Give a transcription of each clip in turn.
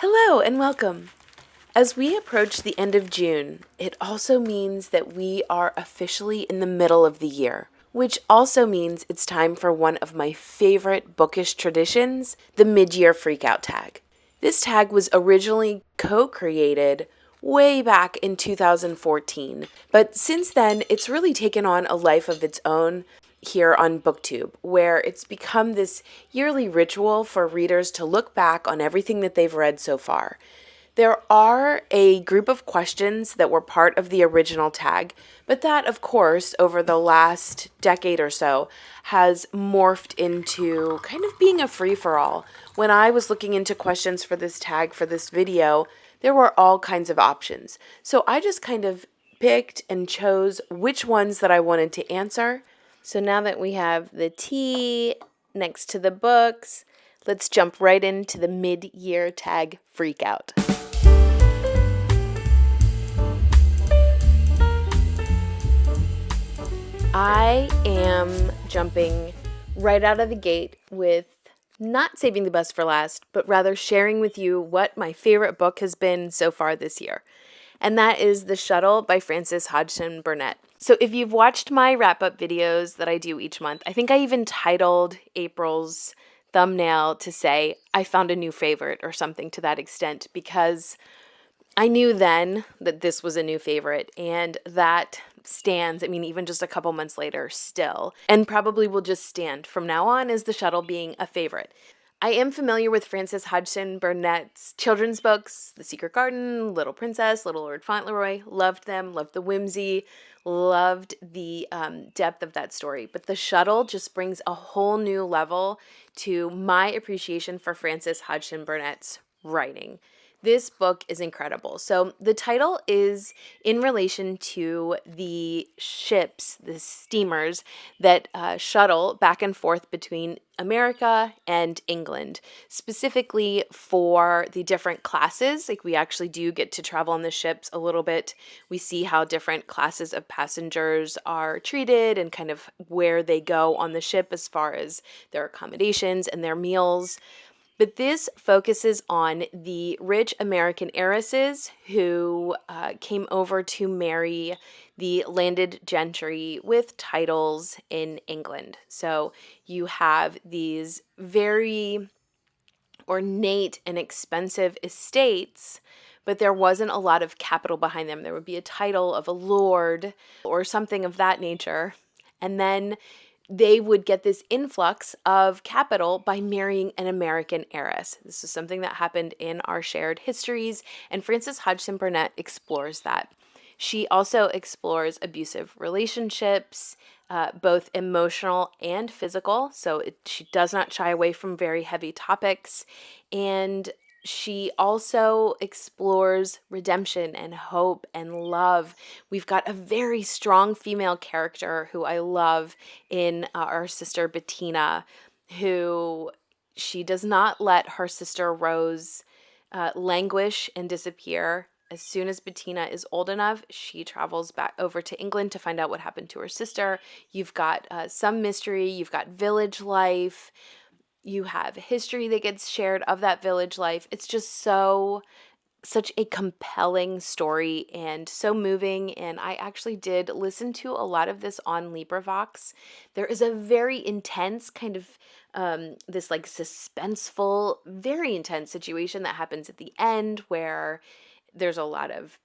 Hello and welcome. As we approach the end of June, it also means that we are officially in the middle of the year, which also means it's time for one of my favorite bookish traditions, the Midyear Freakout tag. This tag was originally co-created way back in 2014, but since then it's really taken on a life of its own here on BookTube, where it's become this yearly ritual for readers to look back on everything that they've read so far. There are a group of questions that were part of the original tag, but that, of course, over the last decade or so, has morphed into kind of being a free-for-all. When I was looking into questions for this tag for this video, there were all kinds of options. So I just kind of picked and chose which ones that I wanted to answer. So now that we have the tea next to the books, let's jump right into the mid-year tag freakout. I am jumping right out of the gate with not saving the best for last, but rather sharing with you what my favorite book has been so far this year. And that is The Shuttle by Frances Hodgson Burnett. So if you've watched my wrap-up videos that I do each month, I think I even titled April's thumbnail to say, I found a new favorite or something to that extent, because I knew then that this was a new favorite, and that stands, even just a couple months later still, and probably will just stand from now on as The Shuttle being a favorite. I am familiar with Frances Hodgson Burnett's children's books, The Secret Garden, Little Princess, Little Lord Fauntleroy. Loved them, loved the whimsy, loved the depth of that story. But The Shuttle just brings a whole new level to my appreciation for Frances Hodgson Burnett's writing. This book is incredible. So the title is in relation to the ships, the steamers that shuttle back and forth between America and England, specifically for the different classes. Like, we actually do get to travel on the ships a little bit. We see how different classes of passengers are treated and kind of where they go on the ship as far as their accommodations and their meals. But this focuses on the rich American heiresses who came over to marry the landed gentry with titles in England. So you have these very ornate and expensive estates, but there wasn't a lot of capital behind them. There would be a title of a lord or something of that nature. And then they would get this influx of capital by marrying an American heiress. This is something that happened in our shared histories, and Frances Hodgson Burnett explores that. She also explores abusive relationships, both emotional and physical, so she does not shy away from very heavy topics, and she also explores redemption and hope and love. We've got a very strong female character who I love in our sister Bettina, who she does not let her sister Rose languish and disappear. As soon as Bettina is old enough, she travels back over to England to find out what happened to her sister. You've got some mystery, you've got village life, you have history that gets shared of that village life. It's just such a compelling story and so moving. And I actually did listen to a lot of this on LibriVox. There is a very intense kind of this like suspenseful, very intense situation that happens at the end where there's a lot of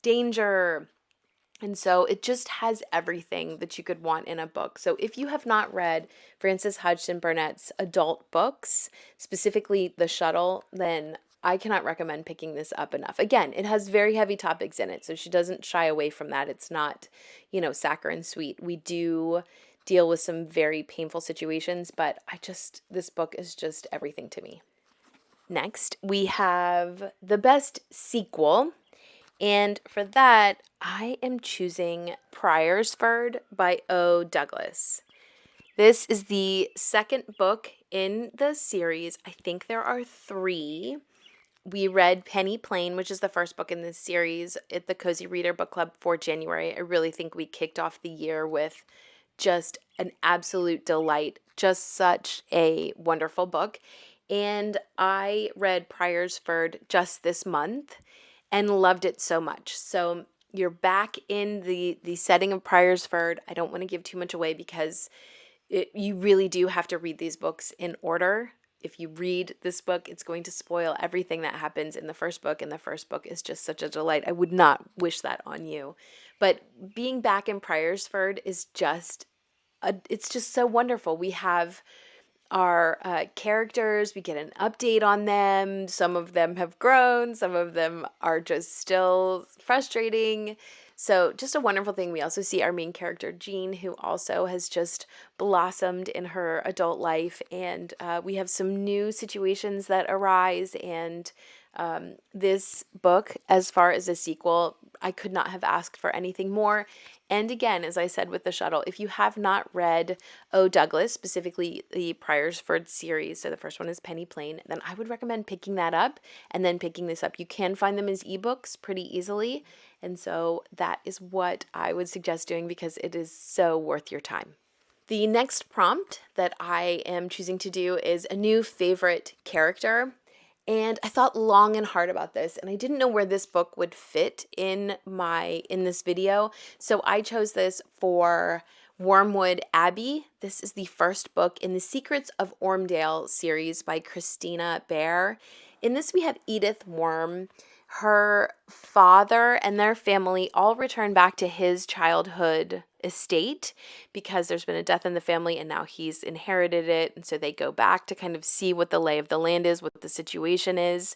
danger. And so it just has everything that you could want in a book. So if you have not read Frances Hodgson Burnett's adult books, specifically The Shuttle, then I cannot recommend picking this up enough. Again, it has very heavy topics in it, so she doesn't shy away from that. It's not, saccharine sweet. We do deal with some very painful situations, but this book is just everything to me. Next, we have the best sequel. And for that, I am choosing Priorsford by O. Douglas. This is the second book in the series. I think there are 3. We read Penny Plain, which is the first book in this series, at the Cozy Reader Book Club for January. I really think we kicked off the year with just an absolute delight. Just such a wonderful book. And I read Priorsford just this month and loved it so much. So you're back in the setting of Priorsford. I don't want to give too much away because you really do have to read these books in order. If you read this book, it's going to spoil everything that happens in the first book, and the first book is just such a delight. I would not wish that on you. But being back in Priorsford is it's just so wonderful. We have our characters, we get an update on them. Some of them have grown, some of them are just still frustrating. So, just a wonderful thing. We also see our main character, Jean, who also has just blossomed in her adult life. And we have some new situations that arise. And this book, as far as a sequel, I could not have asked for anything more. And again, as I said with the shuttle, if you have not read O. Douglas, specifically the Priorsford series, so the first one is Penny Plain, then I would recommend picking that up and then picking this up. You can find them as ebooks pretty easily. And so that is what I would suggest doing because it is so worth your time. The next prompt that I am choosing to do is a new favorite character. And I thought long and hard about this, and I didn't know where this book would fit in this video. So I chose this for Wormwood Abbey. This is the first book in the Secrets of Ormdale series by Christina Bear. In this we have Edith Worm. Her father and their family all return back to his childhood estate because there's been a death in the family and now he's inherited it. And so they go back to kind of see what the lay of the land is, what the situation is.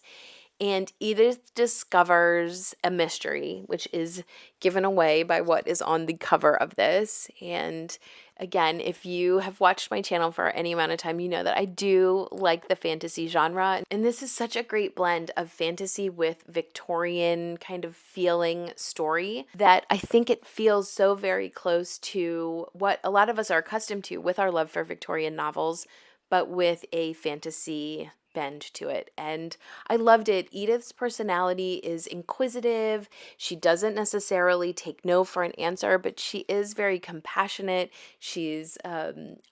And Edith discovers a mystery, which is given away by what is on the cover of this. And again, if you have watched my channel for any amount of time, you know that I do like the fantasy genre. And this is such a great blend of fantasy with Victorian kind of feeling story that I think it feels so very close to what a lot of us are accustomed to with our love for Victorian novels, but with a fantasy bend to it. And I loved it. Edith's personality is inquisitive. She doesn't necessarily take no for an answer, but she is very compassionate. She's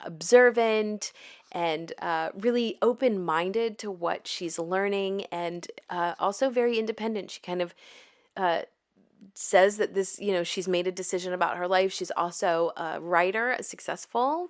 observant and really open-minded to what she's learning, and also very independent. She kind of says that she's made a decision about her life. She's also a writer,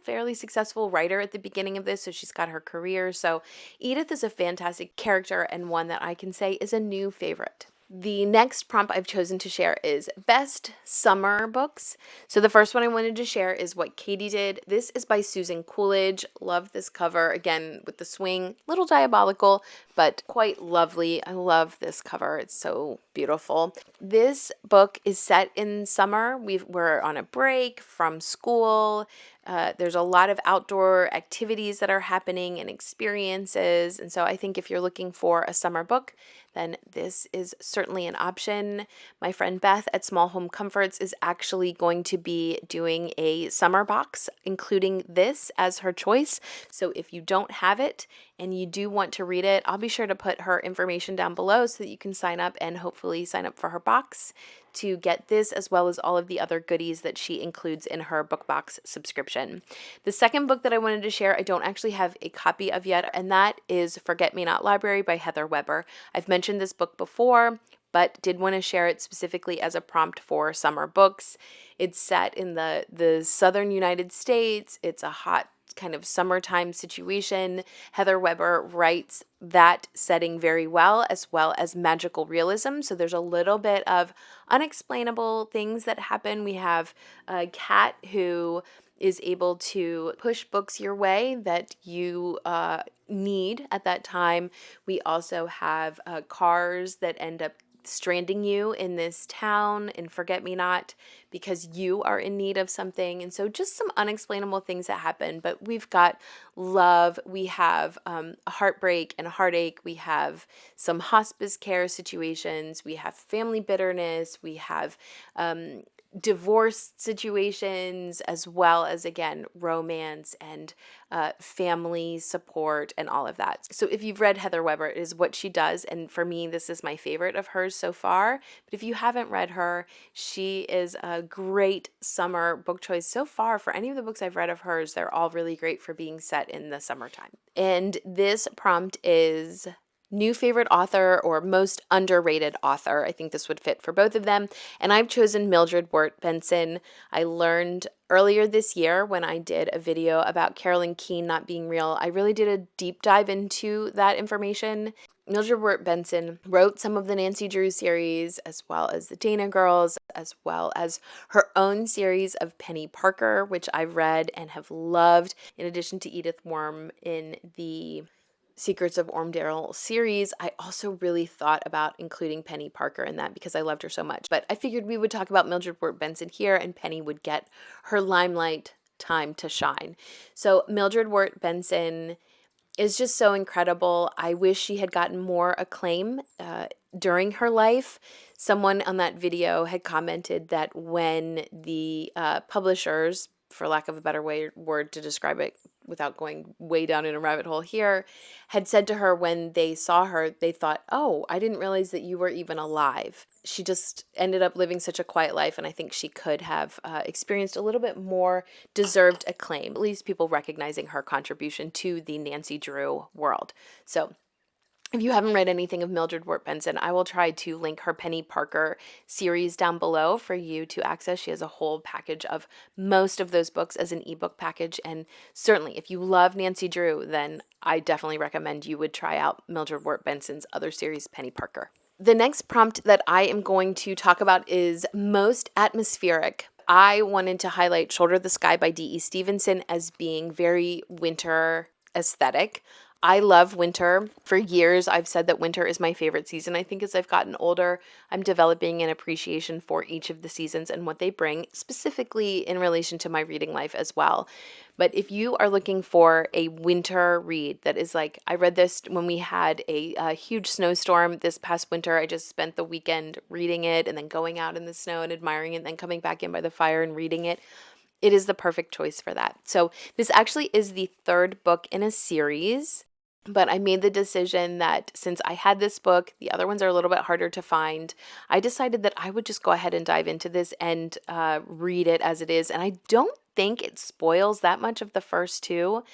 fairly successful writer at the beginning of this. So she's got her career. So Edith is a fantastic character and one that I can say is a new favorite. The next prompt I've chosen to share is best summer books. So the first one I wanted to share is What Katie Did. This is by Susan Coolidge. Love this cover. Again, with the swing, little diabolical, but quite lovely. I love this cover. It's so beautiful. This book is set in summer. We're on a break from school. There's a lot of outdoor activities that are happening and experiences. And so I think if you're looking for a summer book, then this is certainly an option. My friend Beth at Small Home Comforts is actually going to be doing a summer box, including this as her choice. So if you don't have it and you do want to read it, I'll be sure to put her information down below so that you can sign up and hopefully sign up for her box to get this as well as all of the other goodies that she includes in her book box subscription. The second book that I wanted to share, I don't actually have a copy of yet, and that is Forget Me Not Library by Heather Weber. I've mentioned this book before, but did want to share it specifically as a prompt for summer books. It's set in the southern United States. It's a hot kind of summertime situation. Heather Weber writes that setting very well as magical realism. So there's a little bit of unexplainable things that happen. We have a cat who is able to push books your way that you need at that time. We also have cars that end up stranding you in this town in Forget Me Not because you are in need of something. And so just some unexplainable things that happen, but we've got love, we have heartbreak and heartache, we have some hospice care situations, we have family bitterness, we have divorce situations, as well as, again, romance and family support and all of that. So if you've read Heather Weber, it is what she does. And for me, this is my favorite of hers so far. But if you haven't read her, she is a great summer book choice so far. For any of the books I've read of hers, they're all really great for being set in the summertime. And this prompt is new favorite author or most underrated author. I think this would fit for both of them. And I've chosen Mildred Wirt Benson. I learned earlier this year when I did a video about Carolyn Keene not being real, I really did a deep dive into that information. Mildred Wirt Benson wrote some of the Nancy Drew series, as well as the Dana Girls, as well as her own series of Penny Parker, which I've read and have loved, in addition to Edith Worm in the Secrets of Ormdale series. I also really thought about including Penny Parker in that because I loved her so much. But I figured we would talk about Mildred Wirt Benson here, and Penny would get her limelight time to shine. So Mildred Wirt Benson is just so incredible. I wish she had gotten more acclaim during her life. Someone on that video had commented that when the publishers, for lack of a better word to describe it without going way down in a rabbit hole here, had said to her when they saw her, they thought, "Oh, I didn't realize that you were even alive." She just ended up living such a quiet life, and I think she could have experienced a little bit more deserved acclaim, at least people recognizing her contribution to the Nancy Drew world. So if you haven't read anything of Mildred Wirt Benson, I will try to link her Penny Parker series down below for you to access. She has a whole package of most of those books as an ebook package. And certainly, if you love Nancy Drew, then I definitely recommend you would try out Mildred Wirt Benson's other series, Penny Parker. The next prompt that I am going to talk about is most atmospheric. I wanted to highlight Shoulder the Sky by D.E. Stevenson as being very winter aesthetic. I love winter. For years, I've said that winter is my favorite season. I think as I've gotten older, I'm developing an appreciation for each of the seasons and what they bring, specifically in relation to my reading life as well. But if you are looking for a winter read that is like, I read this when we had a huge snowstorm this past winter. I just spent the weekend reading it and then going out in the snow and admiring it and then coming back in by the fire and reading it. It is the perfect choice for that. So this actually is the third book in a series. But I made the decision that since I had this book, the other ones are a little bit harder to find. I decided that I would just go ahead and dive into this and read it as it is. And I don't think it spoils that much of the first two.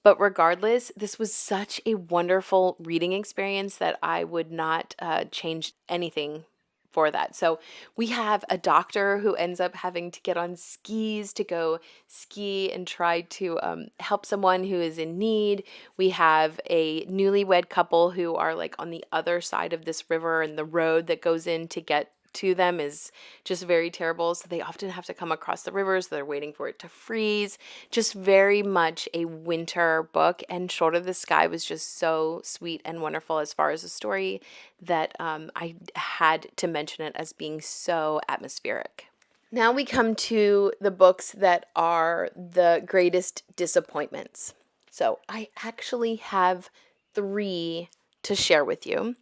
But regardless, this was such a wonderful reading experience that I would not change anything for that. So we have a doctor who ends up having to get on skis to go ski and try to help someone who is in need. We have a newlywed couple who are like on the other side of this river, and the road that goes in to get to them is just very terrible. So they often have to come across the river, so they're waiting for it to freeze. Just very much a winter book. And Shoulder the Sky was just so sweet and wonderful as far as a story that I had to mention it as being so atmospheric. Now we come to the books that are the greatest disappointments. So I actually have 3 to share with you.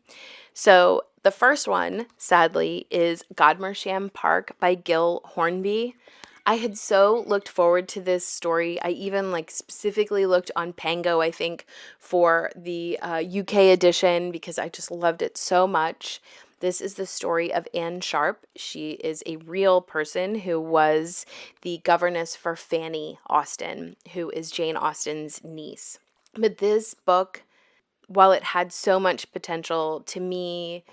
So the first one, sadly, is Godmersham Park by Gil Hornby. I had so looked forward to this story. I even specifically looked on Pango, I think, for the UK edition because I just loved it so much. This is the story of Anne Sharp. She is a real person who was the governess for Fanny Austen, who is Jane Austen's niece. But this book, while it had so much potential, to me,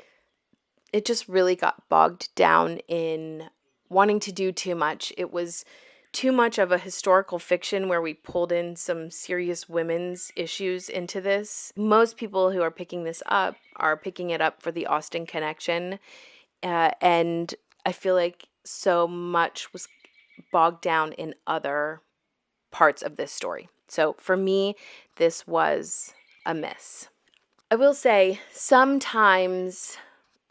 it just really got bogged down in wanting to do too much. It was too much of a historical fiction where we pulled in some serious women's issues into this. Most people who are picking this up are picking it up for the Austen connection. And I feel like so much was bogged down in other parts of this story. So for me, this was a miss. I will say sometimes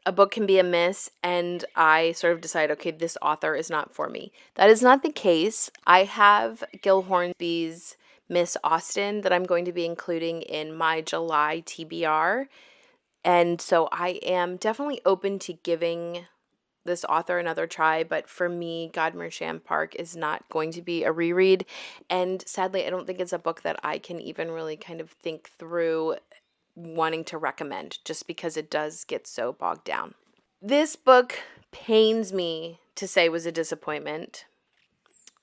a book can be a miss and I sort of decide, okay, this author is not for me. That is not the case. I have Gil Hornby's Miss Austen that I'm going to be including in my July TBR. And so I am definitely open to giving this author another try, but for me, Godmer Park is not going to be a reread. And sadly, I don't think it's a book that I can even really kind of think through wanting to recommend, just because it does get so bogged down. This book pains me to say was a disappointment,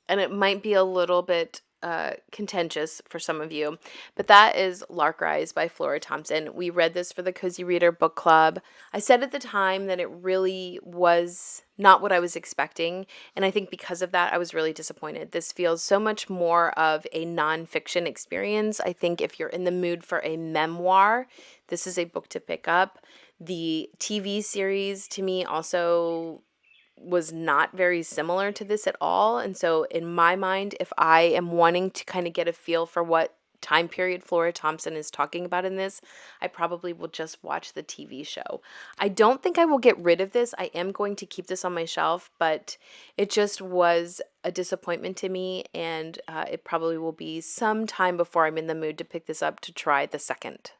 and it might be a little bit contentious for some of you, but that is Lark Rise by Flora Thompson. We read this for the Cozy Reader Book Club. I said at the time that it really was not what I was expecting, and I think because of that, I was really disappointed. This feels so much more of a nonfiction experience. I think if you're in the mood for a memoir, this is a book to pick up. The TV series, to me, also was not very similar to this at all. And so in my mind, if I am wanting to kind of get a feel for what time period Flora Thompson is talking about in this, I probably will just watch the TV show. I don't think I will get rid of this. I am going to keep this on my shelf, but it just was a disappointment to me, and it probably will be some time before I'm in the mood to pick this up to try the second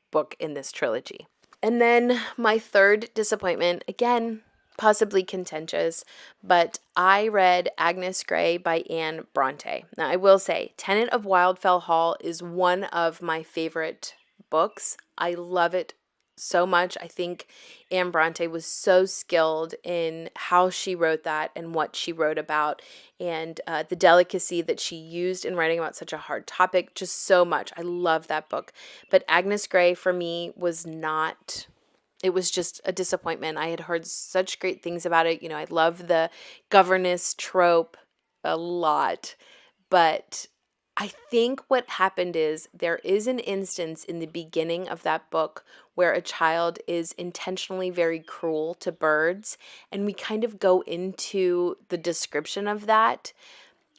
book in this trilogy. And then my third disappointment, again, possibly contentious, but I read Agnes Grey by Anne Bronte. Now, I will say, Tenant of Wildfell Hall is one of my favorite books. I love it so much. I think Anne Bronte was so skilled in how she wrote that and what she wrote about, and the delicacy that she used in writing about such a hard topic, just so much. I love that book. But Agnes Grey, for me, was not... It was just a disappointment. I had heard such great things about it. You know, I love the governess trope a lot. But I think what happened is there is an instance in the beginning of that book where a child is intentionally very cruel to birds. And we kind of go into the description of that.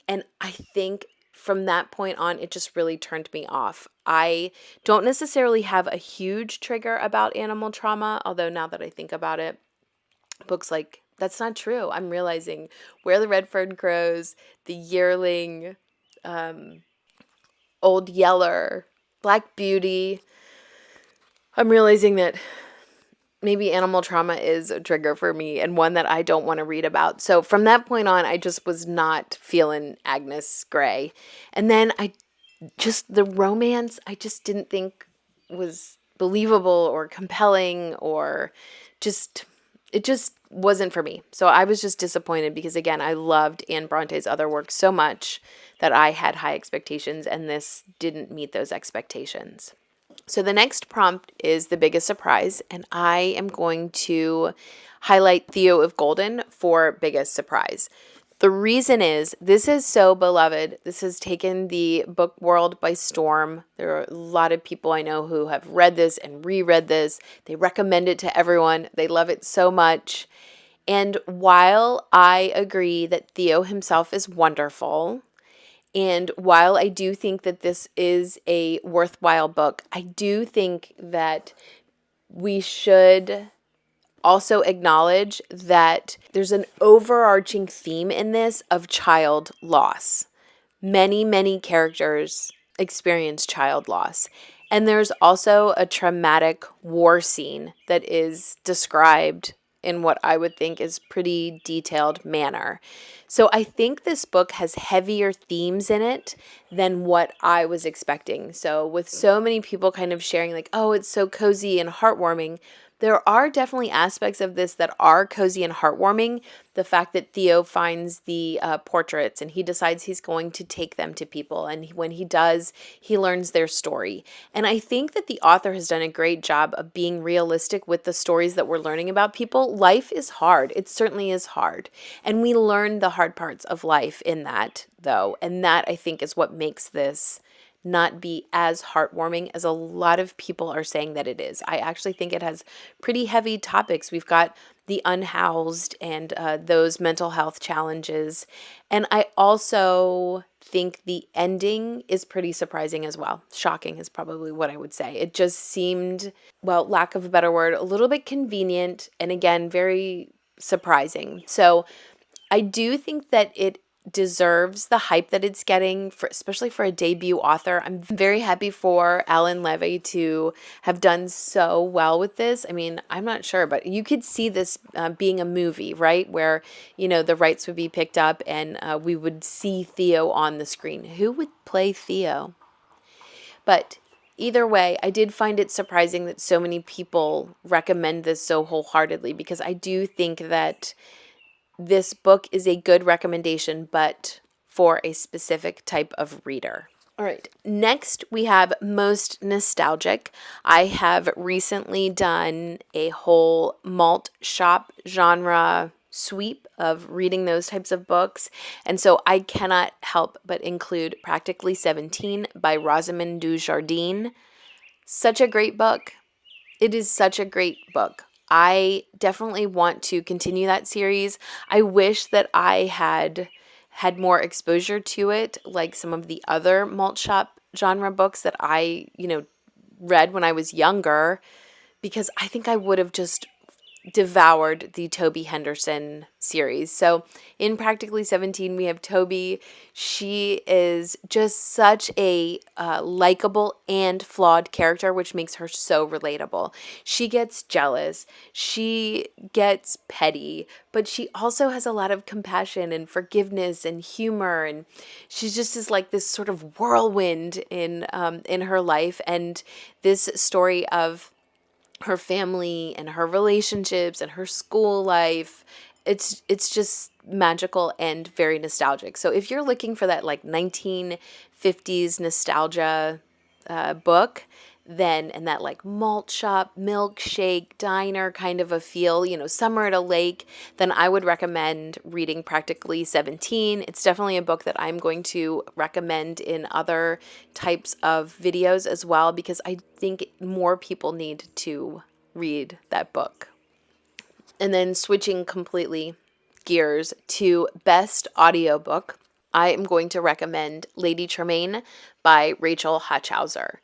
And I think from that point on, it just really turned me off. I don't necessarily have a huge trigger about animal trauma, although now that I think about it, books like, that's not true. I'm realizing Where the Red Fern Grows, The Yearling, Old Yeller, Black Beauty. I'm realizing that maybe animal trauma is a trigger for me and one that I don't want to read about. So from that point on, I just was not feeling Agnes Grey. And then the romance, I just didn't think was believable or compelling, or it just wasn't for me. So I was just disappointed because, again, I loved Anne Bronte's other work so much that I had high expectations, and this didn't meet those expectations. So the next prompt is the biggest surprise, and I am going to highlight Theo of Golden for biggest surprise. The reason is this is so beloved. This has taken the book world by storm. There are a lot of people I know who have read this and reread this. They recommend it to everyone. They love it so much. And while I agree that Theo himself is wonderful, and while I do think that this is a worthwhile book, I do think that we should also acknowledge that there's an overarching theme in this of child loss. Many, many characters experience child loss. And there's also a traumatic war scene that is described in what I would think is pretty detailed manner. So I think this book has heavier themes in it than what I was expecting. So with so many people kind of sharing like, oh, it's so cozy and heartwarming, there are definitely aspects of this that are cozy and heartwarming. The fact that Theo finds the portraits and he decides he's going to take them to people. And when he does, he learns their story. And I think that the author has done a great job of being realistic with the stories that we're learning about people. Life is hard. It certainly is hard. And we learn the hard parts of life in that, though. And that, I think, is what makes this not be as heartwarming as a lot of people are saying that it is. I actually think it has pretty heavy topics. We've got the unhoused and those mental health challenges. And I also think the ending is pretty surprising as well. Shocking is probably what I would say. It just seemed, well, lack of a better word, a little bit convenient and, again, very surprising. So I do think that it deserves the hype that it's getting, especially for a debut author. I'm very happy for Alan Levy to have done so well with this. I mean, I'm not sure, but you could see this being a movie, right? Where, the rights would be picked up and we would see Theo on the screen. Who would play Theo? But either way, I did find it surprising that so many people recommend this so wholeheartedly, because I do think that this book is a good recommendation, but for a specific type of reader. All right, next we have most nostalgic. I have recently done a whole malt shop genre sweep of reading those types of books, and so I cannot help but include Practically 17 by Rosamond du Jardin. Such a great book. It is such a great book. I definitely want to continue that series. I wish that I had more exposure to it, like some of the other malt shop genre books that I, read when I was younger, because I think I would have just devoured the Toby Henderson series. So in Practically 17, we have Toby. She is just such a likable and flawed character, which makes her so relatable. She gets jealous. She gets petty, but she also has a lot of compassion and forgiveness and humor. And she's just like this sort of whirlwind in her life. And this story of her family and her relationships and her school life, it's just magical and very nostalgic. So if you're looking for that like 1950s nostalgia book, then, and that like malt shop, milkshake, diner kind of a feel, summer at a lake, then I would recommend reading Practically 17. It's definitely a book that I'm going to recommend in other types of videos as well, because I think more people need to read that book. And then switching completely gears to best audiobook, I am going to recommend Lady Tremaine by Rachel Hatchhauser.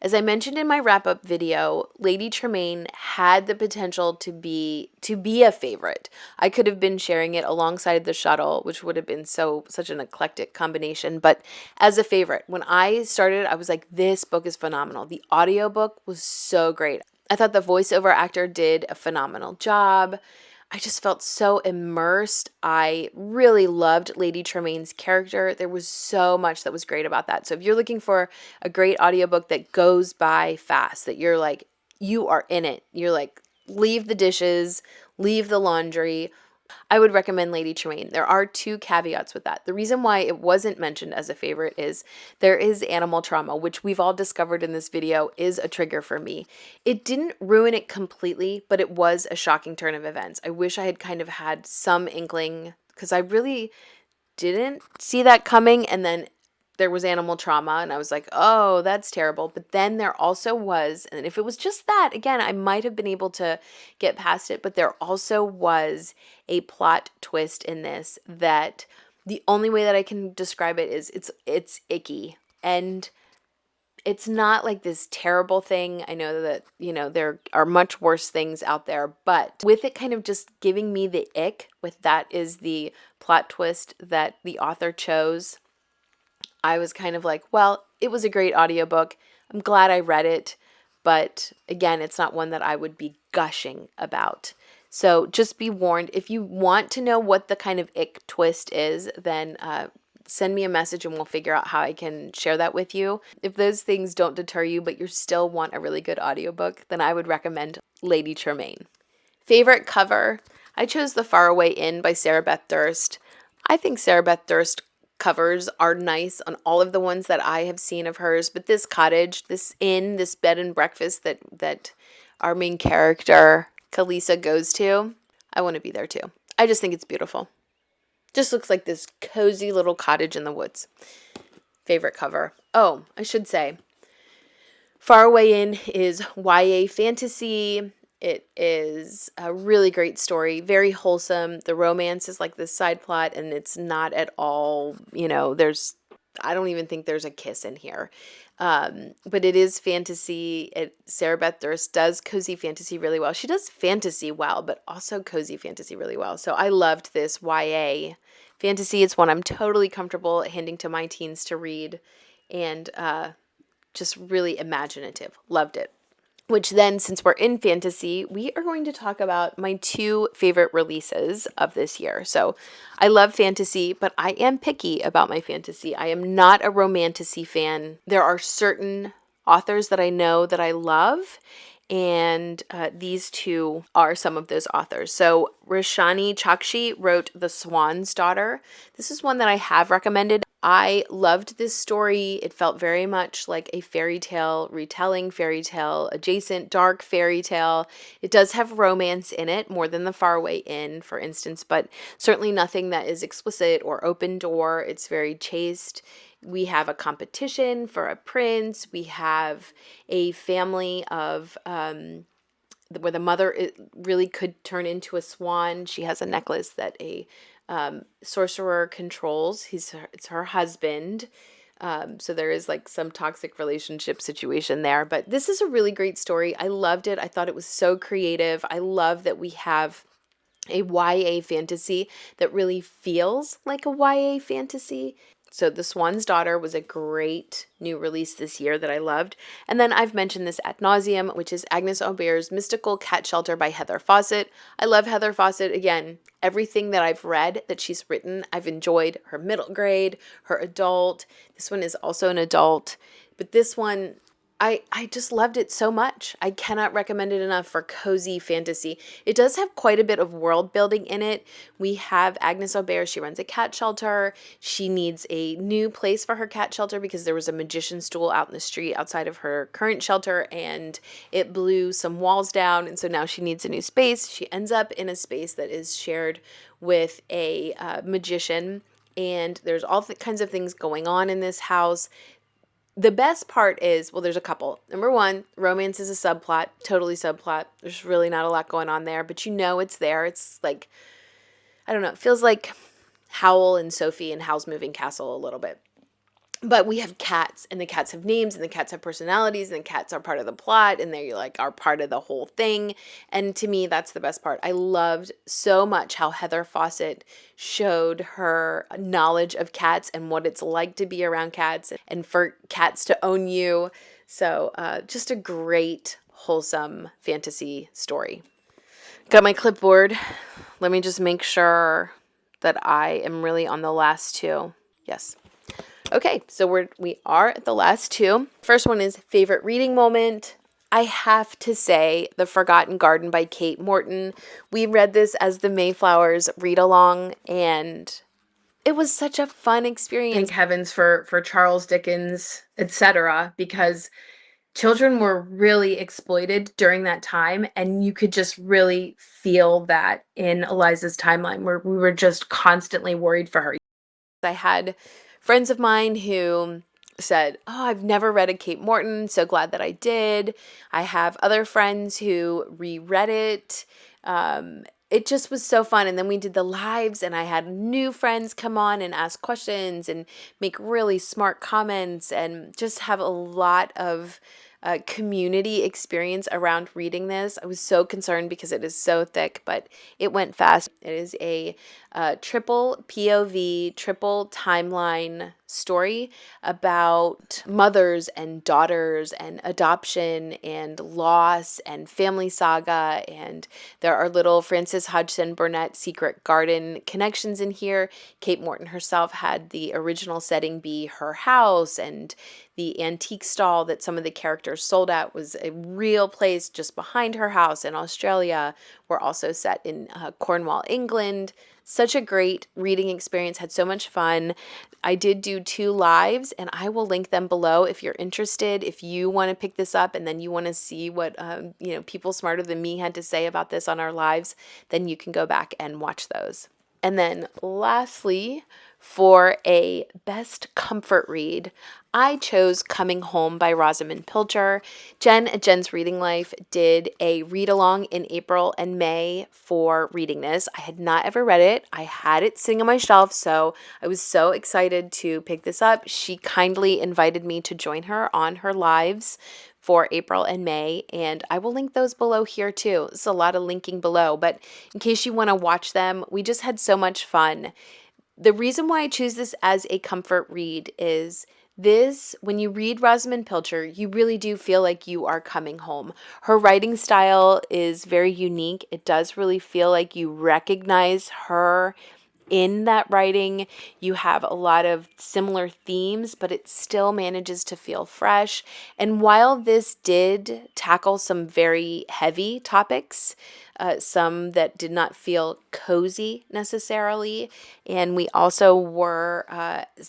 As I mentioned in my wrap-up video, Lady Tremaine had the potential to be a favorite. I could have been sharing it alongside The Shuttle, which would have been such an eclectic combination, but as a favorite. When I started, I was like, this book is phenomenal. The audiobook was so great. I thought the voiceover actor did a phenomenal job. I just felt so immersed. I really loved Lady Tremaine's character. There was so much that was great about that. So if you're looking for a great audiobook that goes by fast, that you're like, you are in it. You're like, leave the dishes, leave the laundry, I would recommend Lady Tremaine. There are two caveats with that. The reason why it wasn't mentioned as a favorite is there is animal trauma, which we've all discovered in this video is a trigger for me. It didn't ruin it completely, but it was a shocking turn of events. I wish I had kind of had some inkling, because I really didn't see that coming, and then there was animal trauma and I was like, oh, that's terrible. But then there also was, and if it was just that, again, I might have been able to get past it, but there also was a plot twist in this that the only way that I can describe it is it's icky. And it's not like this terrible thing. I know that, there are much worse things out there, but with it kind of just giving me the ick, with that is the plot twist that the author chose, I was kind of like, well, it was a great audiobook. I'm glad I read it, but again, it's not one that I would be gushing about. So just be warned, if you want to know what the kind of ick twist is, then send me a message and we'll figure out how I can share that with you. If those things don't deter you, but you still want a really good audiobook, then I would recommend Lady Tremaine. Favorite cover? I chose The Faraway Inn by Sarah Beth Durst. I think Sarah Beth Durst covers are nice on all of the ones that I have seen of hers, but this cottage, this inn, this bed and breakfast that our main character, Kalisa, goes to, I want to be there too. I just think it's beautiful. Just looks like this cozy little cottage in the woods. Favorite cover. Oh, I should say, Faraway Inn is YA fantasy. It is a really great story, very wholesome. The romance is like this side plot, and it's not at all, there's I don't even think there's a kiss in here. But it is fantasy. Sarah Beth Durst does cozy fantasy really well. She does fantasy well, but also cozy fantasy really well. So I loved this YA fantasy. It's one I'm totally comfortable handing to my teens to read, and just really imaginative. Loved it. Which then, since we're in fantasy, we are going to talk about my two favorite releases of this year. So I love fantasy, but I am picky about my fantasy. I am not a romantasy fan. There are certain authors that I know that I love, and these two are some of those authors. So Roshani Chakshi wrote The Swan's Daughter. This is one that I have recommended. I loved this story. It felt very much like a fairy tale retelling, fairy tale adjacent, dark fairy tale. It does have romance in it, more than The Faraway Inn, for instance, but certainly nothing that is explicit or open door. It's very chaste. We have a competition for a prince. We have a family of where the mother really could turn into a swan. She has a necklace that a sorcerer controls. It's her husband. So there is like some toxic relationship situation there. But this is a really great story. I loved it. I thought it was so creative. I love that we have a YA fantasy that really feels like a YA fantasy. So The Swan's Daughter was a great new release this year that I loved. And then I've mentioned this ad nauseum, which is Agnes Aubert's Mystical Cat Shelter by Heather Fawcett. I love Heather Fawcett. Again, everything that I've read that she's written, I've enjoyed. Her middle grade, her adult. This one is also an adult. But this one, I just loved it so much. I cannot recommend it enough for cozy fantasy. It does have quite a bit of world building in it. We have Agnes Aubert. She runs a cat shelter. She needs a new place for her cat shelter because there was a magician stool out in the street outside of her current shelter, and it blew some walls down, and so now she needs a new space. She ends up in a space that is shared with a magician, and there's all kinds of things going on in this house. The best part is, well, there's a couple. Number one, romance is a subplot, totally subplot. There's really not a lot going on there, but you know it's there. It's like, I don't know, it feels like Howl and Sophie and Howl's Moving Castle a little bit. But we have cats, and the cats have names, and the cats have personalities, and the cats are part of the plot, and they like are part of the whole thing. And to me, that's the best part. I loved so much how Heather Fawcett showed her knowledge of cats and what it's like to be around cats and for cats to own you. So just a great, wholesome fantasy story. Got my clipboard. Let me just make sure that I am really on the last two. Yes. Okay, so we are at the last two. First one is favorite reading moment. I have to say The Forgotten Garden by Kate Morton. We read this as the Mayflowers read along, and it was such a fun experience. Thank heavens for Charles Dickens, etc., because children were really exploited during that time, and you could just really feel that in Eliza's timeline, where we were just constantly worried for her. I had friends of mine who said, "Oh, I've never read a Kate Morton. So glad that I did." I have other friends who reread it. It just was so fun. And then we did the lives, and I had new friends come on and ask questions and make really smart comments and just have a lot of community experience around reading this. I was so concerned because it is so thick, but it went fast. It is a triple POV, triple timeline story about mothers and daughters and adoption and loss and family saga, and there are little Frances Hodgson Burnett secret garden connections in here. Kate Morton herself had the original setting be her house, and the antique stall that some of the characters sold at was a real place just behind her house in Australia. We're also set in Cornwall, England. Such a great reading experience. Had so much fun. I did do 2 lives, and I will link them below if you're interested. If you want to pick this up and then you want to see what people smarter than me had to say about this on our lives, then you can go back and watch those. And then lastly, for a best comfort read, I chose Coming Home by Rosamund Pilcher. Jen at Jen's Reading Life did a read along in April and May for reading this. I had not ever read it. I had it sitting on my shelf, so I was so excited to pick this up. She kindly invited me to join her on her lives for April and May, and I will link those below here too. There's a lot of linking below, but in case you want to watch them, we just had so much fun. The reason why I choose this as a comfort read is this, when you read Rosamund Pilcher, you really do feel like you are coming home. Her writing style is very unique. It does really feel like you recognize her in that writing. You have a lot of similar themes, but it still manages to feel fresh. And while this did tackle some very heavy topics, some that did not feel cozy necessarily, and we also were,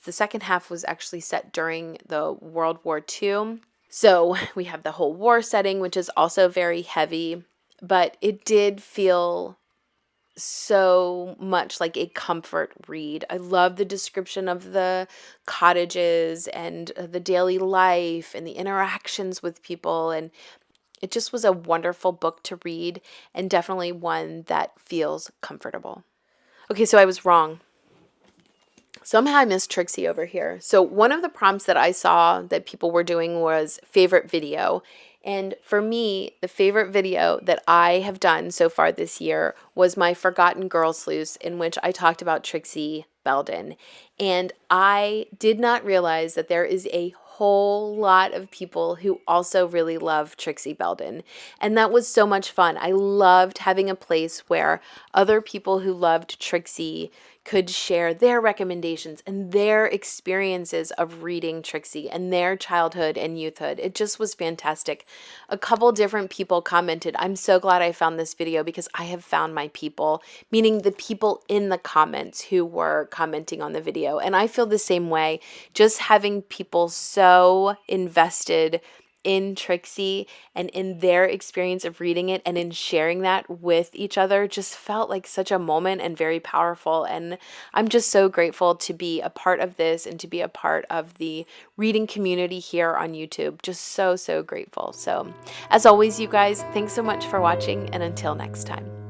the second half was actually set during the World War II. So we have the whole war setting, which is also very heavy, but it did feel so much like a comfort read. I love the description of the cottages and the daily life and the interactions with people, and it just was a wonderful book to read and definitely one that feels comfortable. Okay, so I was wrong. Somehow I missed Trixie over here. So one of the prompts that I saw that people were doing was favorite video. And for me, the favorite video that I have done so far this year was my Forgotten Girl Sleuths, in which I talked about Trixie Belden. And I did not realize that there is a whole lot of people who also really love Trixie Belden. And that was so much fun. I loved having a place where other people who loved Trixie could share their recommendations and their experiences of reading Trixie and their childhood and youthhood. It just was fantastic. A couple different people commented, "I'm so glad I found this video because I have found my people," meaning the people in the comments who were commenting on the video. And I feel the same way. Just having people so invested in Trixie and in their experience of reading it and in sharing that with each other just felt like such a moment and very powerful. And I'm just so grateful to be a part of this and to be a part of the reading community here on YouTube. Just so, so grateful. So as always, you guys, thanks so much for watching, and until next time.